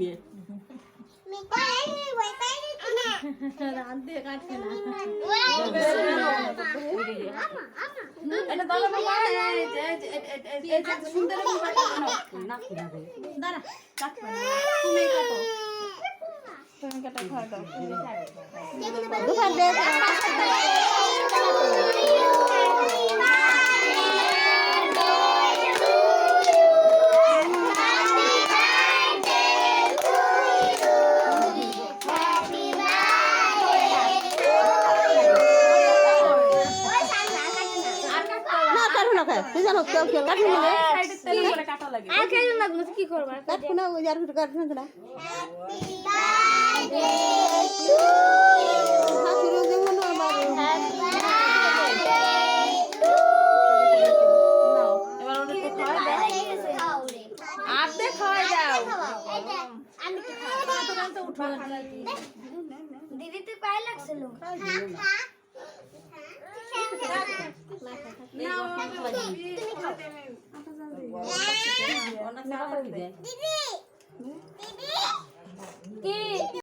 নিয়ে রাত দিয়ে কাটছে না এটা দাও বাবা এই যে সুন্দর করে কাটো না দাঁড়া কাটবে না তুমি কাটো তুমি কাটা খাওয়া দাও দুপুর দেখ তুই জানো কেউ কেউ কাটবি না সাইডে তেল করে কাটা লাগে আর খেয়ে লাগলো কি করব কাটবি না ওই যার কিছু কাটবি না শাশুড়ি যেমন আবার নাও এবার ওটা তো খাওয়া দাও আপনি খাওয়া দাও তো উঠো দিদি তুই পায়ে লাগছিল নাও দিদি দিদি